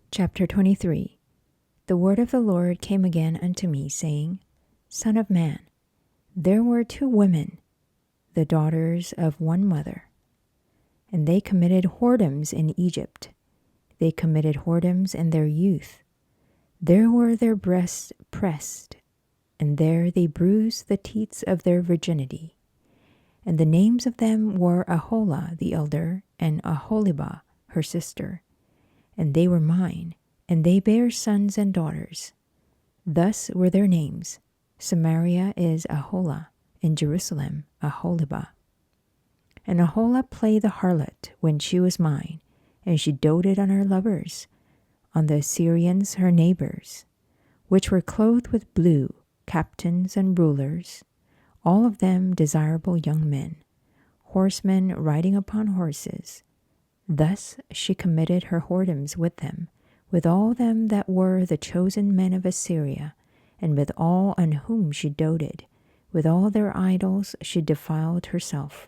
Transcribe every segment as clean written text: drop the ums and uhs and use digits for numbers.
Chapter 23. The word of the Lord came again unto me, saying, Son of man, there were two women, the daughters of one mother, and they committed whoredoms in Egypt. They committed whoredoms in their youth. There were their breasts pressed, and there they bruised the teats of their virginity. And the names of them were Aholah the elder, and Aholibah her sister. And they were mine, and they bare sons and daughters. Thus were their names: Samaria is Aholah, and Jerusalem Aholibah. And Aholah played the harlot when she was mine, and she doted on her lovers, on the Assyrians her neighbors, which were clothed with blue, captains and rulers, all of them desirable young men, horsemen riding upon horses. Thus she committed her whoredoms with them, with all them that were the chosen men of Assyria, and with all on whom she doted. With all their idols she defiled herself.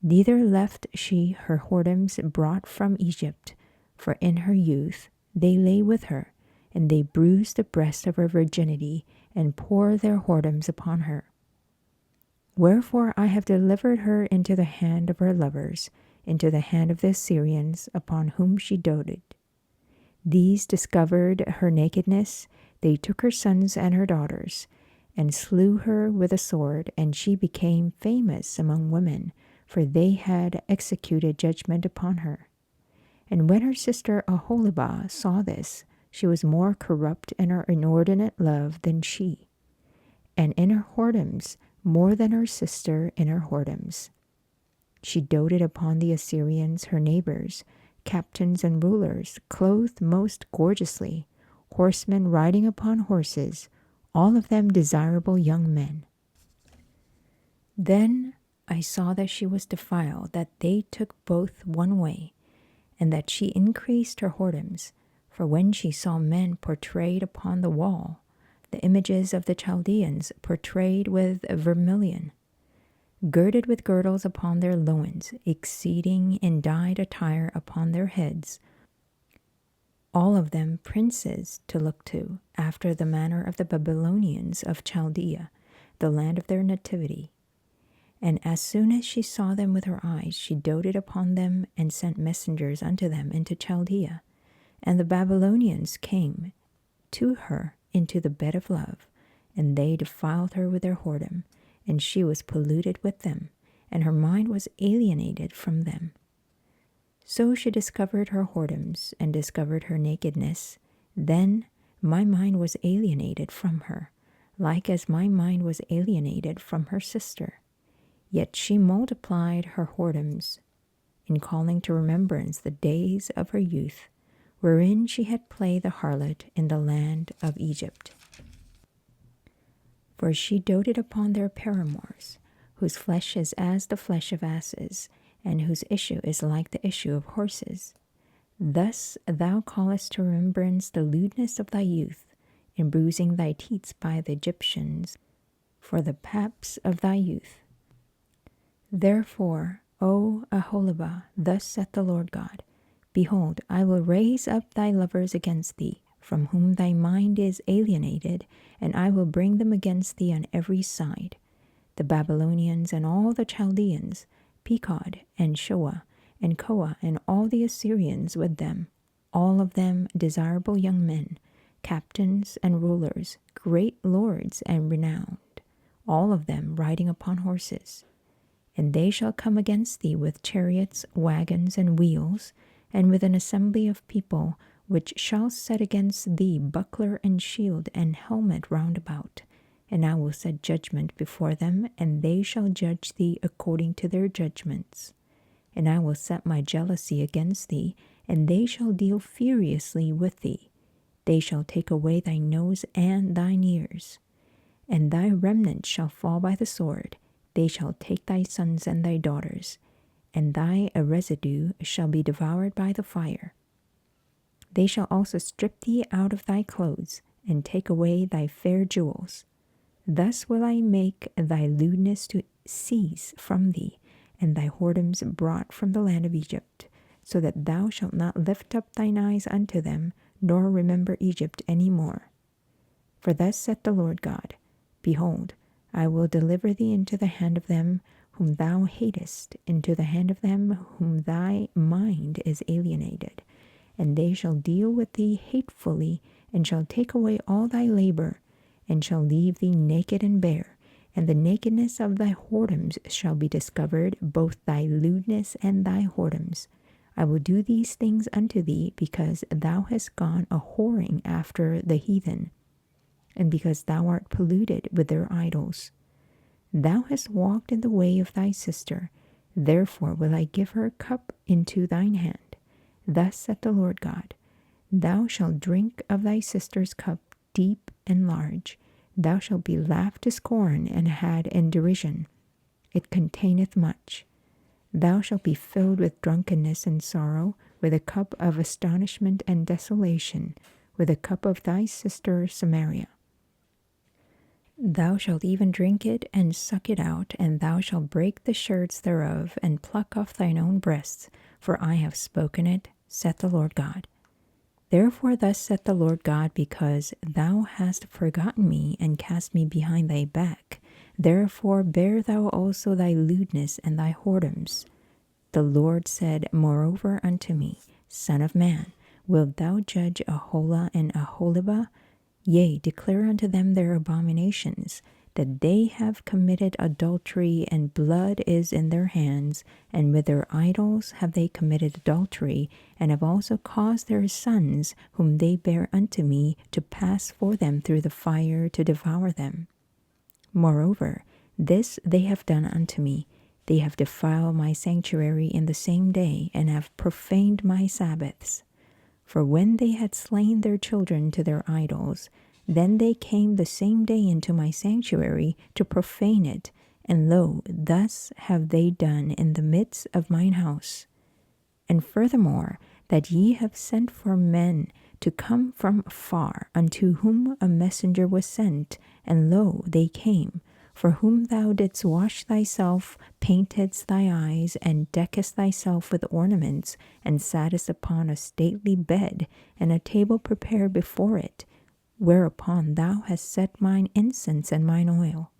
Neither left she her whoredoms brought from Egypt, for in her youth they lay with her, and they bruised the breast of her virginity, and poured their whoredoms upon her. Wherefore I have delivered her into the hand of her lovers, into the hand of the Assyrians, upon whom she doted. These discovered her nakedness. They took her sons and her daughters, and slew her with a sword, and she became famous among women, for they had executed judgment upon her. And when her sister Aholibah saw this, she was more corrupt in her inordinate love than she, and in her whoredoms more than her sister in her whoredoms. She doted upon the Assyrians her neighbors, captains and rulers, clothed most gorgeously, horsemen riding upon horses, all of them desirable young men. Then I saw that she was defiled, that they took both one way, and that she increased her whoredoms. For when she saw men portrayed upon the wall, the images of the Chaldeans portrayed with vermilion, girded with girdles upon their loins, exceeding in dyed attire upon their heads, all of them princes to look to, after the manner of the Babylonians of Chaldea, the land of their nativity. And as soon as she saw them with her eyes, she doted upon them, and sent messengers unto them into Chaldea. And the Babylonians came to her into the bed of love, and they defiled her with their whoredom, and she was polluted with them, and her mind was alienated from them. So she discovered her whoredoms, and discovered her nakedness. Then my mind was alienated from her, like as my mind was alienated from her sister. Yet she multiplied her whoredoms, in calling to remembrance the days of her youth, wherein she had played the harlot in the land of Egypt. For she doted upon their paramours, whose flesh is as the flesh of asses, and whose issue is like the issue of horses. Thus thou callest to remembrance the lewdness of thy youth, in bruising thy teats by the Egyptians, for the paps of thy youth. Therefore, O Aholibah, thus saith the Lord God, Behold, I will raise up thy lovers against thee, from whom thy mind is alienated, and I will bring them against thee on every side, the Babylonians and all the Chaldeans, Pekod and Shoah and Koah, and all the Assyrians with them, all of them desirable young men, captains and rulers, great lords and renowned, all of them riding upon horses. And they shall come against thee with chariots, wagons, and wheels, and with an assembly of people, which shall set against thee buckler and shield and helmet round about. And I will set judgment before them, and they shall judge thee according to their judgments. And I will set my jealousy against thee, and they shall deal furiously with thee. They shall take away thy nose and thine ears, and thy remnant shall fall by the sword. They shall take thy sons and thy daughters, and thy residue shall be devoured by the fire. They shall also strip thee out of thy clothes, and take away thy fair jewels. Thus will I make thy lewdness to cease from thee, and thy whoredoms brought from the land of Egypt, so that thou shalt not lift up thine eyes unto them, nor remember Egypt any more. For thus saith the Lord God, Behold, I will deliver thee into the hand of them whom thou hatest, into the hand of them whom thy mind is alienated. And they shall deal with thee hatefully, and shall take away all thy labor, and shall leave thee naked and bare. And the nakedness of thy whoredoms shall be discovered, both thy lewdness and thy whoredoms. I will do these things unto thee, because thou hast gone a whoring after the heathen, and because thou art polluted with their idols. Thou hast walked in the way of thy sister, therefore will I give her cup into thine hand. Thus saith the Lord God, Thou shalt drink of thy sister's cup deep and large. Thou shalt be laughed to scorn and had in derision. It containeth much. Thou shalt be filled with drunkenness and sorrow, with a cup of astonishment and desolation, with a cup of thy sister Samaria. Thou shalt even drink it and suck it out, and thou shalt break the sherds thereof, and pluck off thine own breasts, for I have spoken it, saith the Lord God. Therefore thus saith the Lord God, because thou hast forgotten me, and cast me behind thy back, therefore bear thou also thy lewdness and thy whoredoms. The Lord said moreover unto me, Son of man, wilt thou judge Aholah and Aholibah? Yea, declare unto them their abominations, that they have committed adultery, and blood is in their hands, and with their idols have they committed adultery, and have also caused their sons, whom they bear unto me, to pass for them through the fire to devour them. Moreover, this they have done unto me. They have defiled my sanctuary in the same day, and have profaned my Sabbaths. For when they had slain their children to their idols, then they came the same day into my sanctuary to profane it, and lo, thus have they done in the midst of mine house. And furthermore, that ye have sent for men to come from far, unto whom a messenger was sent, and lo, they came, for whom thou didst wash thyself, paintedst thy eyes, and deckest thyself with ornaments, and sattest upon a stately bed, and a table prepared before it, whereupon thou hast set mine incense and mine oil.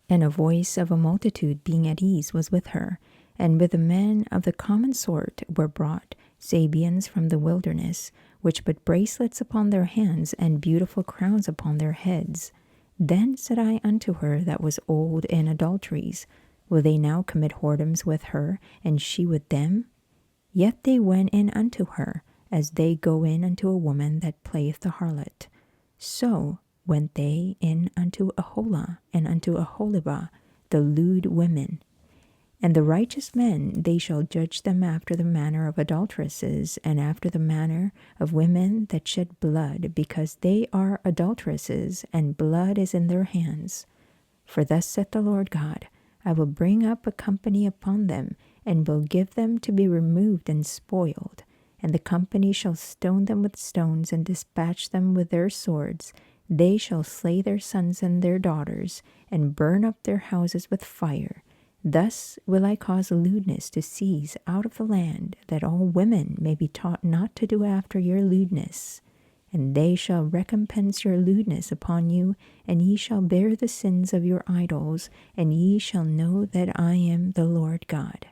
And a voice of a multitude being at ease was with her, and with the men of the common sort were brought Sabeans from the wilderness, which put bracelets upon their hands, and beautiful crowns upon their heads. Then said I unto her that was old in adulteries, Will they now commit whoredoms with her, and she with them? Yet they went in unto her, as they go in unto a woman that playeth the harlot. So went they in unto Aholah and unto Aholibah, the lewd women. And the righteous men, they shall judge them after the manner of adulteresses, and after the manner of women that shed blood, because they are adulteresses, and blood is in their hands. For thus saith the Lord God, I will bring up a company upon them, and will give them to be removed and spoiled. And the company shall stone them with stones, and dispatch them with their swords. They shall slay their sons and their daughters, and burn up their houses with fire. Thus will I cause lewdness to cease out of the land, that all women may be taught not to do after your lewdness. And they shall recompense your lewdness upon you, and ye shall bear the sins of your idols, and ye shall know that I am the Lord God.